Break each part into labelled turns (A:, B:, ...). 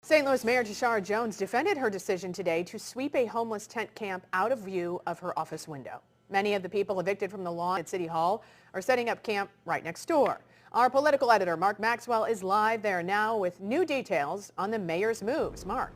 A: St. Louis Mayor Tishaura Jones defended her decision today to sweep a homeless tent camp out of view of her office window. Many of the people evicted from the lawn at City Hall are setting up camp right next door. Our political editor, Mark Maxwell, is live there now with new details on the mayor's moves. Mark.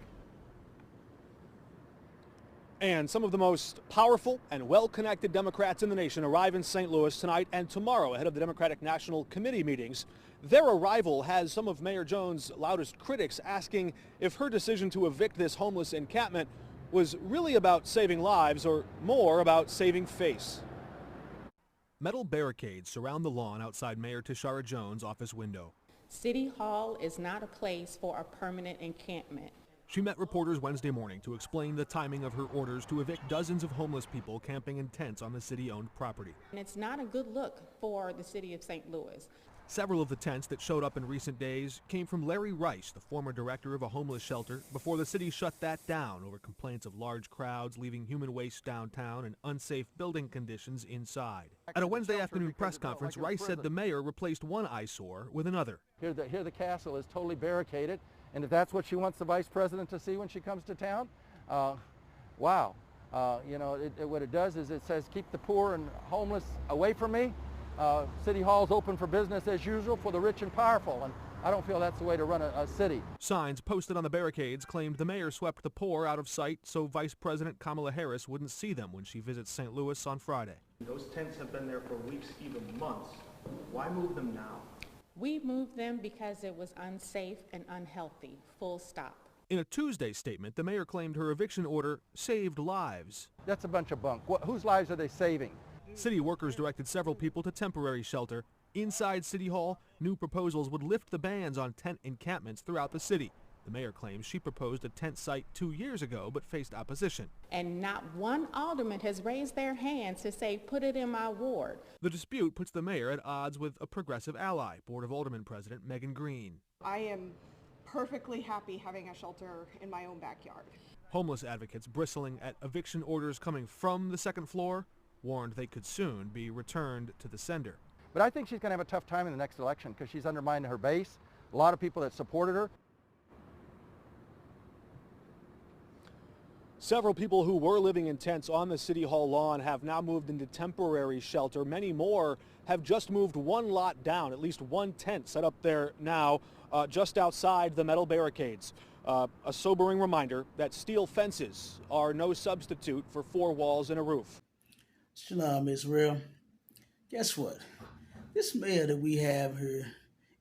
B: And some of the most powerful and well-connected Democrats in the nation arrive in St. Louis tonight and tomorrow ahead of the Democratic National Committee meetings. Their arrival has some of Mayor Jones' loudest critics asking if her decision to evict this homeless encampment was really about saving lives or more about saving face. Metal barricades surround the lawn outside Mayor Tishaura Jones' office window.
C: City Hall is not a place for a permanent encampment.
B: She met reporters Wednesday morning to explain the timing of her orders to evict dozens of homeless people camping in tents on the city-owned property.
C: And it's not a good look for the city of St. Louis.
B: Several of the tents that showed up in recent days came from Larry Rice, the former director of a homeless shelter, before the city shut that down over complaints of large crowds leaving human waste downtown and unsafe building conditions inside. At a Wednesday afternoon press conference, Rice said the mayor replaced one eyesore with another.
D: Here the castle is totally barricaded, and if that's what she wants the vice president to see when she comes to town, wow. What it does is it says keep the poor and homeless away from me. City Hall's open for business as usual for the rich and powerful, and I don't feel that's the way to run a city.
B: Signs posted on the barricades claimed the mayor swept the poor out of sight so Vice President Kamala Harris wouldn't see them when she visits St. Louis on Friday.
E: Those tents have been there for weeks, even months. Why move them now?
C: We moved them because it was unsafe and unhealthy, full stop.
B: In a Tuesday statement, the mayor claimed her eviction order saved lives.
D: That's a bunch of bunk. Whose lives are they saving?
B: City workers directed several people to temporary shelter. Inside City Hall, new proposals would lift the bans on tent encampments throughout the city. The mayor claims she proposed a tent site 2 years ago but faced opposition.
C: And not one alderman has raised their hands to say, put it in my ward.
B: The dispute puts the mayor at odds with a progressive ally, Board of Aldermen President Megan Green.
F: I am perfectly happy having a shelter in my own backyard.
B: Homeless advocates bristling at eviction orders coming from the second floor warned they could soon be returned to the sender.
D: But I think she's going to have a tough time in the next election because she's undermined her base, a lot of people that supported her.
B: Several people who were living in tents on the City Hall lawn have now moved into temporary shelter. Many more have just moved one lot down, at least one tent set up there now just outside the metal barricades. A sobering reminder that steel fences are no substitute for four walls and a roof.
G: Shalom, Israel. Guess what? This mayor that we have here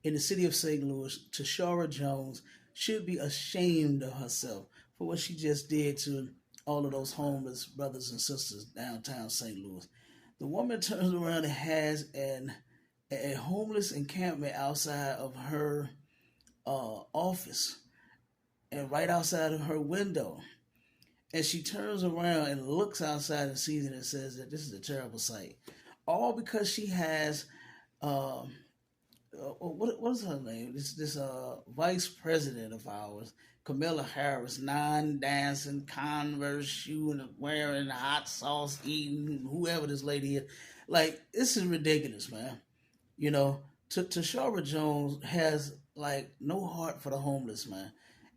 G: in the city of St. Louis, Tishaura Jones, should be ashamed of herself for what she just did to all of those homeless brothers and sisters downtown St. Louis. The woman turns around and has a homeless encampment outside of her office and right outside of her window. And she turns around and looks outside and sees it and says that this is a terrible sight. All because she has, what is her name? This vice president of ours, Kamala Harris, non-dancing, Converse shoe and wearing hot sauce eating, whoever this lady is. Like, this is ridiculous, man. You know, Tishaura Jones has, like, no heart for the homeless, man,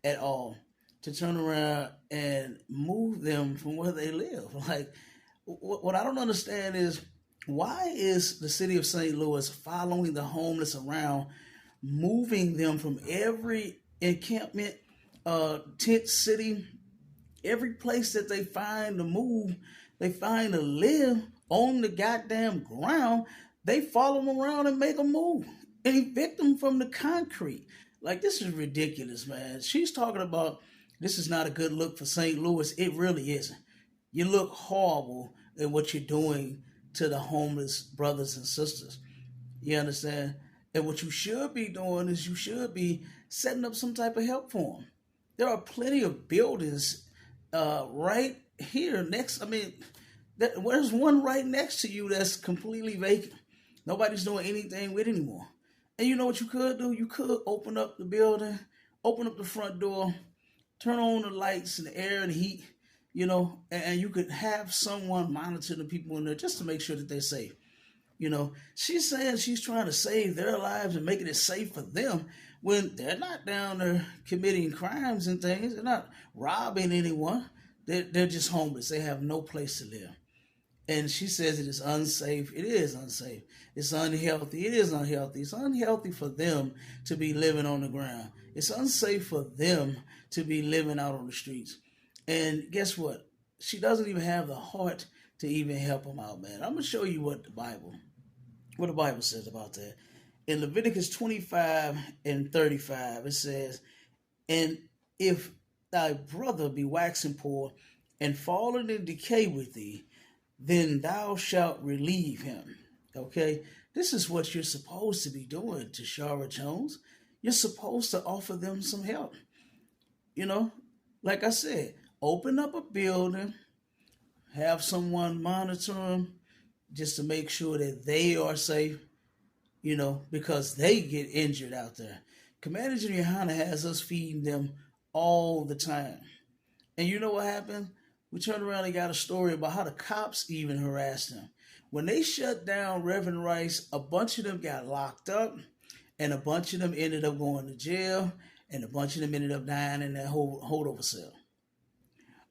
G: at all. To turn around and move them from where they live. Like, what I don't understand is, why is the city of St. Louis following the homeless around, moving them from every encampment, tent city, every place that they find to move, they find to live on the goddamn ground, they follow them around and make them move and evict them from the concrete. Like, this is ridiculous, man. She's talking about this is not a good look for St. Louis. It really isn't. You look horrible in what you're doing to the homeless brothers and sisters. You understand? And what you should be doing is you should be setting up some type of help for them. There are plenty of buildings right here next. There's one right next to you that's completely vacant. Nobody's doing anything with it anymore. And you know what you could do? You could open up the building, open up the front door, turn on the lights and the air and heat, you know, and you could have someone monitor the people in there just to make sure that they're safe. You know, she's saying she's trying to save their lives and making it safe for them when they're not down there committing crimes and things. They're not robbing anyone. They're just homeless. They have no place to live. And she says it is unsafe. It is unsafe. It's unhealthy. It is unhealthy. It's unhealthy for them to be living on the ground. It's unsafe for them to be living out on the streets. And guess what? She doesn't even have the heart to even help them out, man. I'm going to show you what the Bible says about that. In Leviticus 25:35, it says, and if thy brother be waxing poor and fallen in decay with thee, then thou shalt relieve him. Okay? This is what you're supposed to be doing, Tishaura Jones. You're supposed to offer them some help. You know, like I said, open up a building, have someone monitor them just to make sure that they are safe, you know, because they get injured out there. Commander General Hanna has us feeding them all the time. And you know what happened? We turned around and got a story about how the cops even harassed them. When they shut down Reverend Rice, a bunch of them got locked up, and a bunch of them ended up going to jail, and a bunch of them ended up dying in that holdover cell.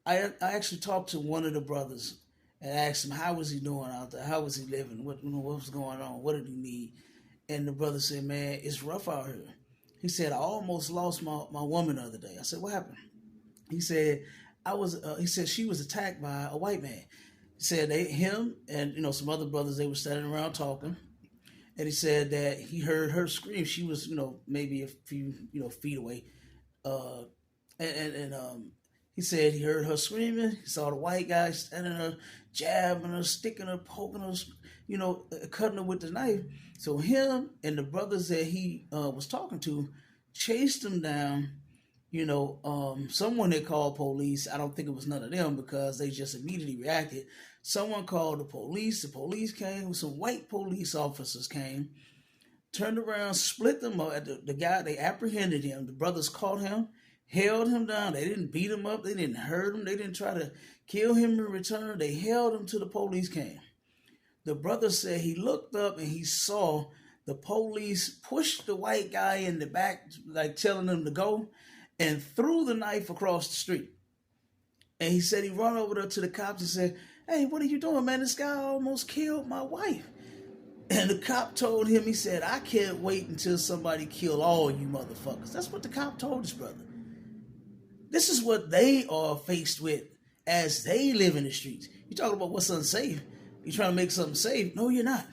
G: I actually talked to one of the brothers and asked him, how was he doing out there? How was he living? What was going on? What did he need? And the brother said, man, it's rough out here. He said, I almost lost my woman the other day. I said, what happened? He said, he said she was attacked by a white man. He said him and, you know, some other brothers, they were standing around talking. And he said that he heard her scream. She was, you know, maybe a few, you know, feet away. He said he heard her screaming. He saw the white guy standing there, jabbing her, sticking her, poking her, you know, cutting her with the knife. So him and the brothers that he was talking to chased him down. You know, someone they called police. I don't think it was none of them because they just immediately reacted. Someone called the police. The police came. Some white police officers came, turned around, split them up. The guy, they apprehended him. The brothers caught him, held him down. They didn't beat him up. They didn't hurt him. They didn't try to kill him in return. They held him till the police came. The brother said he looked up and he saw the police push the white guy in the back, like telling him to go, and threw the knife across the street. And he said he run over there to the cops and said, hey, what are you doing, man? This guy almost killed my wife. And the cop told him, he said, I can't wait until somebody kill all you motherfuckers. That's what the cop told his brother. This is what they are faced with as they live in the streets. You talking about what's unsafe. You trying to make something safe. No, you're not.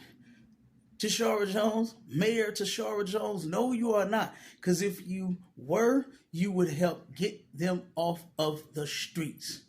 G: Tishaura Jones, Mayor Tishaura Jones, no, you are not. Because if you were, you would help get them off of the streets.